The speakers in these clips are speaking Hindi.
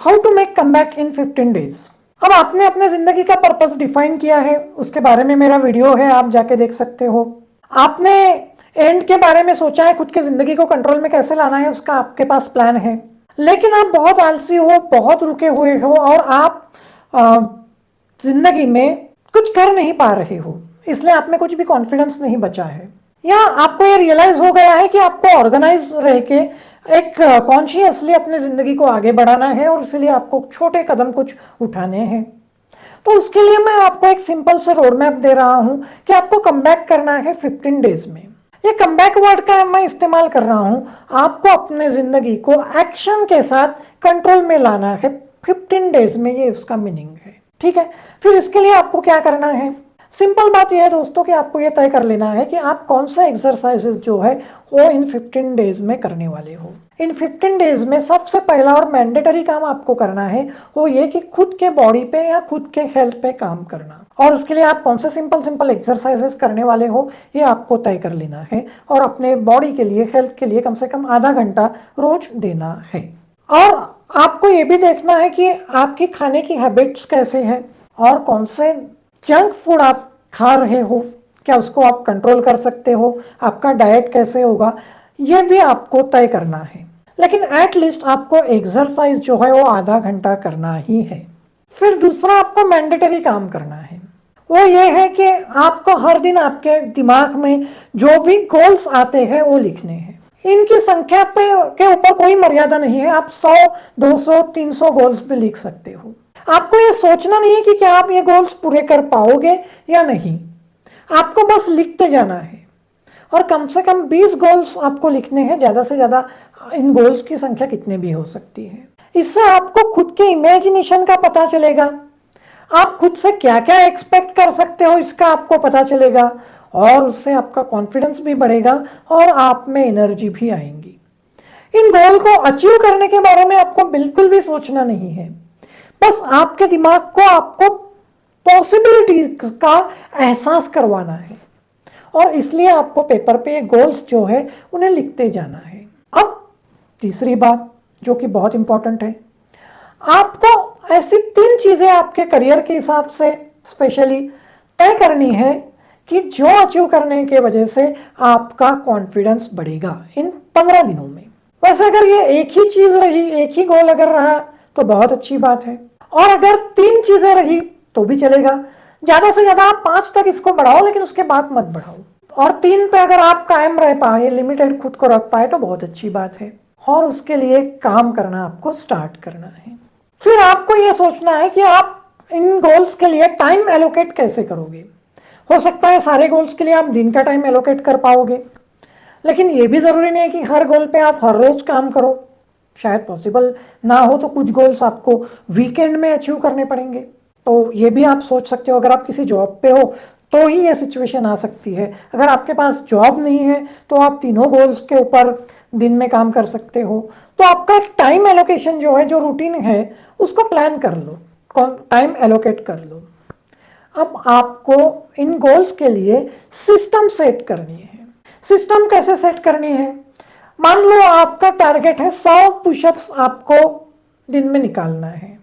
How to make comeback in 15 days. अब आपने अपने जिंदगी का पर्पस डिफाइन किया है, उसके बारे में मेरा वीडियो है, आप जाके देख सकते हो। आपने एंड के बारे में सोचा है, खुद की जिंदगी को कंट्रोल में कैसे लाना है, उसका आपके पास प्लान है। लेकिन आप बहुत आलसी हो, बहुत रुके हुए हो और आप जिंदगी में कुछ कर नहीं पा रहे हो, इसलिए आप में कुछ भी कॉन्फिडेंस नहीं बचा है। या आपको ये रियलाइज हो गया है कि आपको ऑर्गेनाइज रह के एक कॉन्शियसली अपनी जिंदगी को आगे बढ़ाना है और इसलिए आपको छोटे कदम कुछ उठाने हैं। तो उसके लिए मैं आपको एक सिंपल से रोड मैप दे रहा हूं कि आपको कमबैक करना है 15 डेज में। ये कमबैक वर्ड का मैं इस्तेमाल कर रहा हूं, आपको अपने जिंदगी को एक्शन के साथ कंट्रोल में लाना है 15 डेज में, ये उसका मीनिंग है। ठीक है, फिर इसके लिए आपको क्या करना है? सिंपल बात यह है दोस्तों कि आपको यह तय कर लेना है कि आप कौन सा एक्सरसाइजेस जो है वो इन 15 डेज में करने वाले हो। इन 15 डेज में सबसे पहला और मैंडेटरी काम आपको करना है वो ये कि खुद के बॉडी पे या खुद के हेल्थ पे काम करना। और उसके लिए आप कौन से सिंपल एक्सरसाइजेस करने वाले हो ये आपको तय कर लेना है और अपने बॉडी के लिए, हेल्थ के लिए कम से कम आधा घंटा रोज देना है। और आपको ये भी देखना है कि आपकी खाने की हैबिट्स कैसे हैं और कौन से जंक फूड आप खा रहे हो, क्या उसको आप कंट्रोल कर सकते हो, आपका डाइट कैसे होगा, ये भी आपको तय करना है। लेकिन एट लीस्ट आपको एक्सरसाइज जो है वो आधा घंटा करना ही है। फिर दूसरा आपको मैंडेटरी काम करना है, वो ये है कि आपको हर दिन आपके दिमाग में जो भी गोल्स आते हैं वो लिखने हैं। इनकी संख्या के ऊपर कोई मर्यादा नहीं है, आप 100, 200, 300 गोल्स भी लिख सकते हो। आपको ये सोचना नहीं है कि क्या आप ये गोल्स पूरे कर पाओगे या नहीं, आपको बस लिखते जाना है। और कम से कम 20 गोल्स आपको लिखने हैं, ज़्यादा से ज़्यादा इन गोल्स की संख्या कितने भी हो सकती है। इससे आपको खुद के इमेजिनेशन का पता चलेगा, आप खुद से क्या क्या एक्सपेक्ट कर सकते हो इसका आपको पता चलेगा और उससे आपका कॉन्फिडेंस भी बढ़ेगा और आप में एनर्जी भी आएंगी। इन गोल को अचीव करने के बारे में आपको बिल्कुल भी सोचना नहीं है, बस आपके दिमाग को आपको पॉसिबिलिटीज का एहसास करवाना है और इसलिए आपको पेपर पे गोल्स जो है उन्हें लिखते जाना है। अब तीसरी बात जो कि बहुत इंपॉर्टेंट है, आपको ऐसी 3 चीजें आपके करियर के हिसाब से स्पेशली तय करनी है कि जो अचीव करने के वजह से आपका कॉन्फिडेंस बढ़ेगा इन 15 दिनों में। वैसे अगर ये एक ही चीज रही, एक ही गोल अगर रहा तो बहुत अच्छी बात है, और अगर 3 चीजें रही तो भी चलेगा। ज्यादा से ज्यादा आप 5 तक इसको बढ़ाओ, लेकिन उसके बाद मत बढ़ाओ। और 3 पे अगर आप कायम रह पाए, लिमिटेड खुद को रख पाए तो बहुत अच्छी बात है। और उसके लिए काम करना आपको स्टार्ट करना है। फिर आपको ये सोचना है कि आप इन गोल्स के लिए टाइम एलोकेट कैसे करोगे। हो सकता है सारे गोल्स के लिए आप दिन का टाइम एलोकेट कर पाओगे, लेकिन ये भी जरूरी नहीं है कि हर गोल पे आप हर रोज काम करो। शायद पॉसिबल ना हो तो कुछ गोल्स आपको वीकेंड में अचीव करने पड़ेंगे, तो ये भी आप सोच सकते हो। अगर आप किसी जॉब पे हो तो ही ये सिचुएशन आ सकती है। अगर आपके पास जॉब नहीं है तो आप तीनों गोल्स के ऊपर दिन में काम कर सकते हो। तो आपका टाइम एलोकेशन जो है, जो रूटीन है, उसको प्लान कर लो, टाइम एलोकेट कर लो। अब आपको इन गोल्स के लिए सिस्टम सेट करनी है। सिस्टम कैसे सेट करनी है? मान लो आपका टारगेट है 100 पुशअप्स आपको दिन में निकालना है,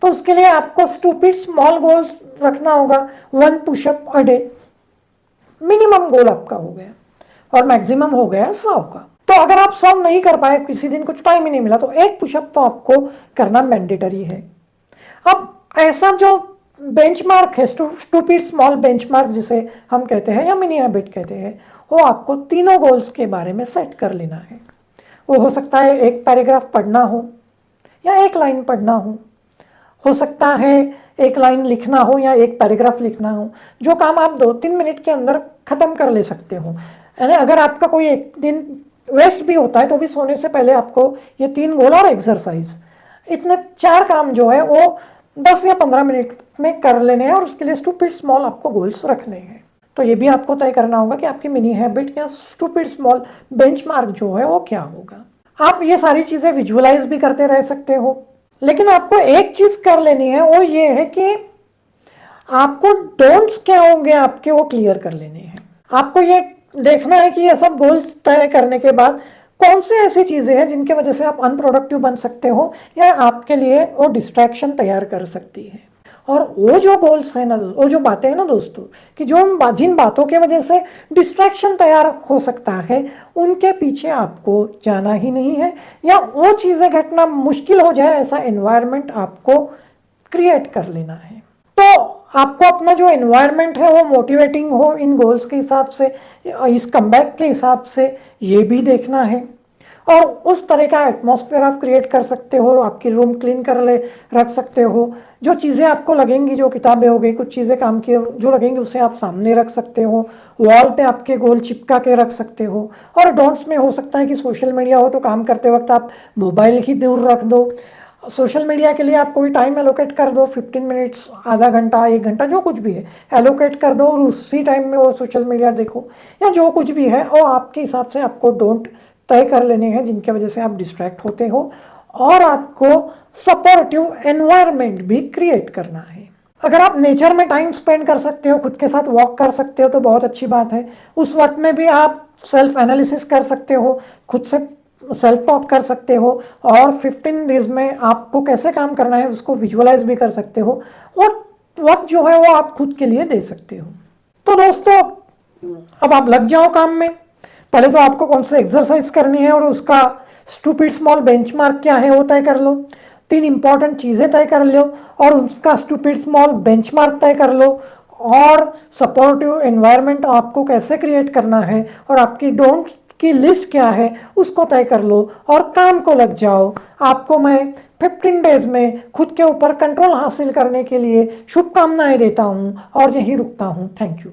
तो उसके लिए आपको स्टूपिड स्मॉल गोल रखना होगा। 1 पुशअप अ डे मिनिमम गोल आपका हो गया और मैक्सिमम हो गया 100 का। तो अगर आप 100 नहीं कर पाए, किसी दिन कुछ टाइम ही नहीं मिला, तो 1 पुशअप तो आपको करना मैंडेटरी है। अब ऐसा जो बेंचमार्क है, स्टूपिड स्मॉल बेंचमार्क जिसे हम कहते हैं या मिनी हैबिट कहते हैं, वो आपको तीनों गोल्स के बारे में सेट कर लेना है। वो हो सकता है 1 पैराग्राफ पढ़ना हो या 1 लाइन पढ़ना हो सकता है 1 लाइन लिखना हो या 1 पैराग्राफ लिखना हो। जो काम आप 2-3 मिनट के अंदर खत्म कर ले सकते हो। यानी अगर आपका कोई एक दिन वेस्ट भी होता है तो भी सोने से पहले आपको ये 3 गोल और एक्सरसाइज, इतने 4 काम जो है वो 10 या 15 मिनट में कर लेने हैं और उसके लिए स्टूपिड स्मॉल आपको गोल्स रखने हैं। तो ये भी आपको तय करना होगा कि आपकी मिनी हैबिट या स्टूपिड स्मॉल बेंचमार्क जो है वो क्या होगा। आप ये सारी चीजें विजुअलाइज भी करते रह सकते हो, लेकिन आपको एक चीज कर लेनी है, वो ये है कि आपको डोंट्स क्या होंगे आपके, वो क्लियर कर लेने हैं। आपको ये देखना है कि ये सब गोल्स तय करने के बाद कौन सी ऐसी चीज़ें हैं जिनके वजह से आप अनप्रोडक्टिव बन सकते हो या आपके लिए वो डिस्ट्रैक्शन तैयार कर सकती है। और वो जो गोल्स है ना, वो जो बातें हैं ना दोस्तों, कि जिन बातों की वजह से डिस्ट्रैक्शन तैयार हो सकता है, उनके पीछे आपको जाना ही नहीं है, या वो चीज़ें घटना मुश्किल हो जाए ऐसा एनवायरनमेंट आपको क्रिएट कर लेना है। तो आपको अपना जो एनवायरनमेंट है वो मोटिवेटिंग हो इन गोल्स के हिसाब से, इस कमबैक के हिसाब से, ये भी देखना है। और उस तरह का एटमॉस्फेयर आप क्रिएट कर सकते हो, आपकी रूम क्लीन कर ले रख सकते हो, जो चीज़ें आपको लगेंगी, जो किताबें हो गई, कुछ चीज़ें काम की जो लगेंगी उसे आप सामने रख सकते हो, वॉल पे आपके गोल चिपका के रख सकते हो। और डोंट्स में हो सकता है कि सोशल मीडिया हो तो काम करते वक्त आप मोबाइल ही दूर रख दो, सोशल मीडिया के लिए आप कोई टाइम एलोकेट कर दो, 15 मिनट्स, आधा घंटा, 1 घंटा, जो कुछ भी है एलोकेट कर दो और उसी टाइम में वो सोशल मीडिया देखो, या जो कुछ भी है वो आपके हिसाब से आपको डोंट तय कर लेने हैं जिनके वजह से आप डिस्ट्रैक्ट होते हो। और आपको सपोर्टिव एनवायरनमेंट भी क्रिएट करना है। अगर आप नेचर में टाइम स्पेंड कर सकते हो, खुद के साथ वॉक कर सकते हो तो बहुत अच्छी बात है। उस वक्त में भी आप सेल्फ एनालिसिस कर सकते हो, खुद से सेल्फ टॉक कर सकते हो, और 15 डेज में आपको कैसे काम करना है उसको विजुअलाइज भी कर सकते हो, और वक्त जो है वो आप खुद के लिए दे सकते हो। तो दोस्तों, अब आप लग जाओ काम में। पहले तो आपको कौन सा एक्सरसाइज करनी है और उसका स्टूपिड स्मॉल बेंचमार्क क्या है वो तय कर लो, 3 इंपॉर्टेंट चीज़ें तय कर लो और उसका स्टूपिड स्मॉल बेंचमार्क तय कर लो, और सपोर्टिव एनवायरनमेंट आपको कैसे क्रिएट करना है और आपकी डोंट्स की लिस्ट क्या है उसको तय कर लो और काम को लग जाओ। आपको मैं 15 डेज में खुद के ऊपर कंट्रोल हासिल करने के लिए शुभकामनाएं देता हूँ और यहीं रुकता हूँ। Thank you.